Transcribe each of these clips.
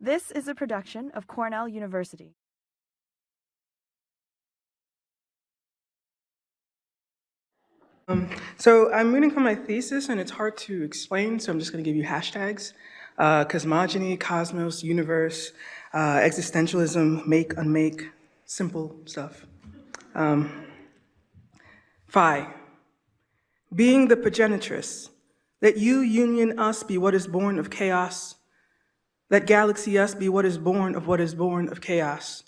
This is a production of Cornell University. So I'm reading from my thesis, and it's hard to explain, so I'm just going to give you hashtags. Cosmogony, cosmos, universe, existentialism, make, unmake, simple stuff. Phi, being the progenitress, let you union us be what is born of chaos. Let galaxy us be what is born of chaos.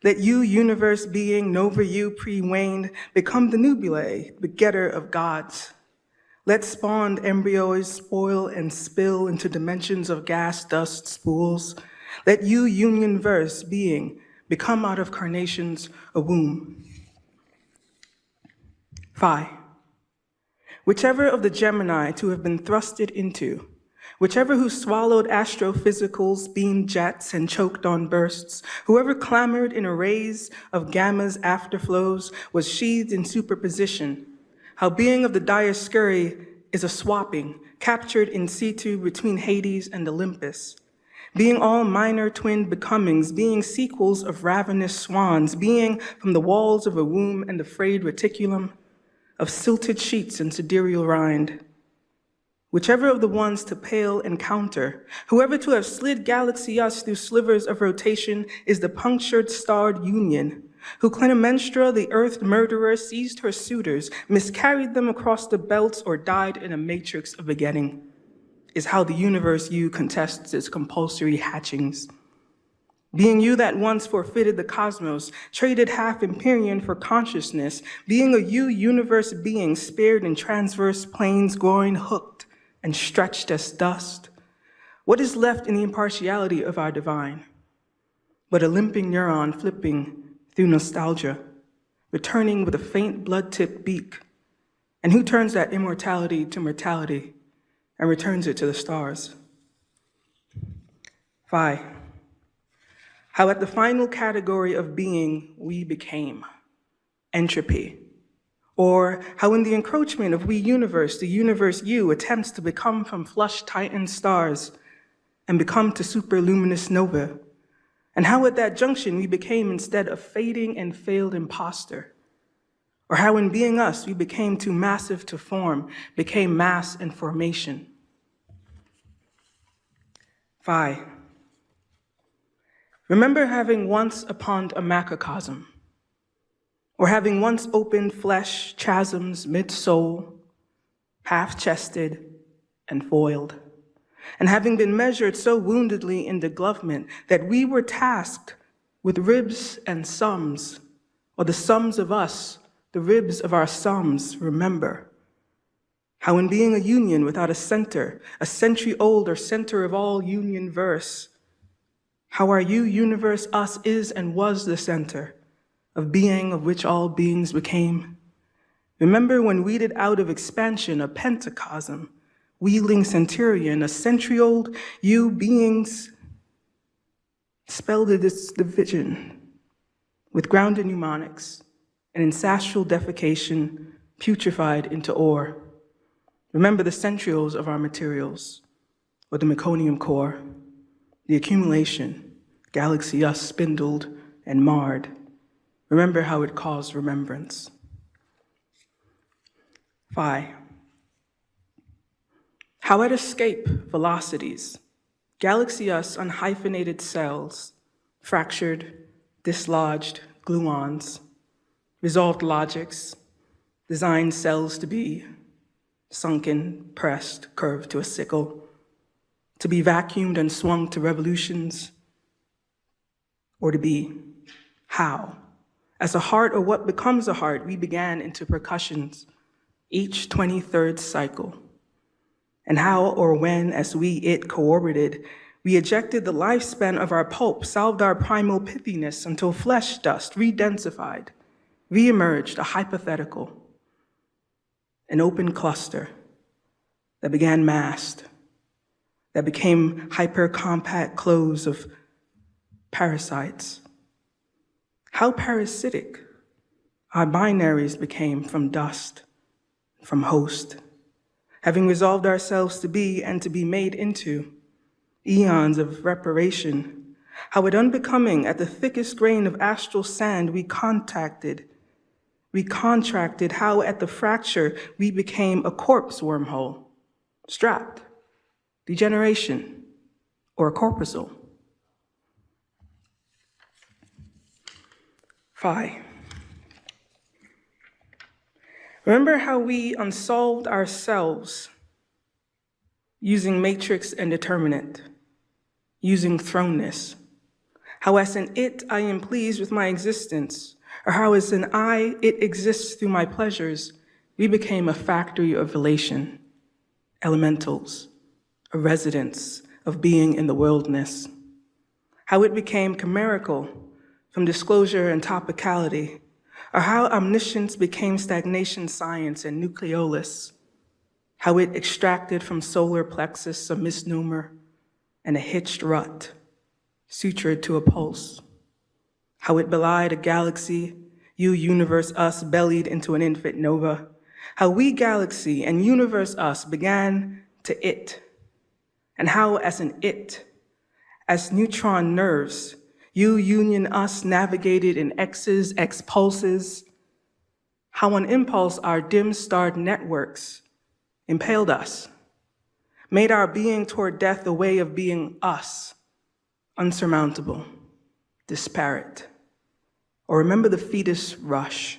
Let you, universe being, nova you, pre-waned, become the nubulae, begetter of gods. Let spawned embryos spoil and spill into dimensions of gas dust spools. Let you, union verse being, become out of carnations a womb. Phi, whichever of the Gemini to have been thrusted into, whichever who swallowed astrophysicals, beamed jets, and choked on bursts, whoever clamored in arrays of gamma's afterflows was sheathed in superposition. How being of the Dioscuri is a swapping, captured in situ between Hades and Olympus. Being all minor twin becomings, being sequels of ravenous swans, being from the walls of a womb and the frayed reticulum, of silted sheets and sidereal rind. Whichever of the ones to pale and counter, whoever to have slid galaxy us through slivers of rotation is the punctured starred union, who Clytemnestra, the earth murderer, seized her suitors, miscarried them across the belts, or died in a matrix of begetting, is how the universe you contests its compulsory hatchings. Being you that once forfeited the cosmos, traded half Empyrean for consciousness, being a you universe being spared in transverse planes, groin hooked and stretched as dust. What is left in the impartiality of our divine? But a limping neuron flipping through nostalgia, returning with a faint blood-tipped beak. And who turns that immortality to mortality and returns it to the stars? Phi, how at the final category of being we became, entropy. Or how in the encroachment of we universe, the universe you attempts to become from flush titan stars and become to superluminous nova. And how at that junction we became instead a fading and failed imposter. Or how in being us we became too massive to form, became mass and formation. Phi, remember having once upon a macrocosm, or having once opened flesh chasms mid-soul, half-chested and foiled, and having been measured so woundedly in deglovement that we were tasked with ribs and sums, or the sums of us, the ribs of our sums, remember. How in being a union without a center, a century-old or center of all union verse, how our you universe us is and was the center of being of which all beings became. Remember when weeded out of expansion, a pentacosm, wheeling centurion, a century-old you beings spelled its division with grounded mnemonics and ancestral defecation putrefied into ore. Remember the centrioles of our materials, or the meconium core, the accumulation, galaxy us spindled and marred. Remember how it caused remembrance. Phi, how at escape velocities, galaxy us unhyphenated cells, fractured, dislodged gluons, resolved logics, designed cells to be sunken, pressed, curved to a sickle, to be vacuumed and swung to revolutions, or to be how? As a heart or what becomes a heart, we began into percussions, each 23rd cycle. And how or when, as it coorbited, we ejected the lifespan of our pulp, solved our primal pithiness until flesh dust re-densified, re-emerged a hypothetical, an open cluster that began massed, that became hyper-compact clothes of parasites. How parasitic our binaries became from dust, from host, having resolved ourselves to be and to be made into, eons of reparation, how at unbecoming at the thickest grain of astral sand we contracted, how at the fracture we became a corpse wormhole, strapped, degeneration, or a corpuscle. Phi. Remember how we unsolved ourselves using matrix and determinant, using thrownness. How as an it, I am pleased with my existence, or how as an I, it exists through my pleasures, we became a factory of relation, elementals, a residence of being in the worldness. How it became chimerical from disclosure and topicality, or how omniscience became stagnation science and nucleolus, how it extracted from solar plexus a misnomer and a hitched rut, sutured to a pulse, how it belied a galaxy, you, universe, us, bellied into an infant nova, how we, galaxy, and universe, us, began to it, and how as an it, as neutron nerves, you, union, us, navigated in X's, X pulses, how on impulse our dim-starred networks impaled us, made our being toward death a way of being us, unsurmountable, disparate. Or remember the fetus rush,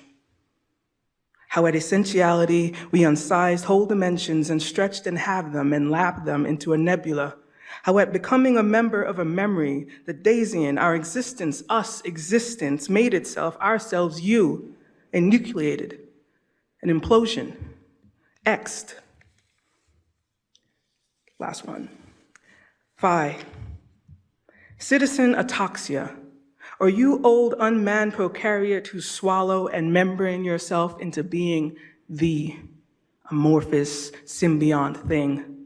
how at essentiality we unsized whole dimensions and stretched and halved them and lapped them into a nebula, how at becoming a member of a memory, the Daisian, our existence, us existence, made itself, ourselves, you, enucleated, an implosion, X'd. Last one. Phi. Citizen ataxia, or you old unmanned prokaryote who swallow and membrane yourself into being the amorphous symbiont thing.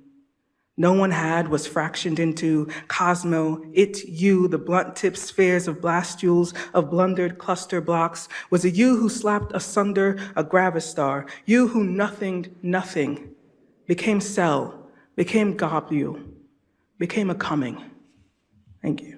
No one was fractioned into cosmo, it, you, the blunt-tipped spheres of blastules of blundered cluster blocks, was a you who slapped asunder a gravistar, you who nothinged nothing, became cell, became globule, became a coming. Thank you.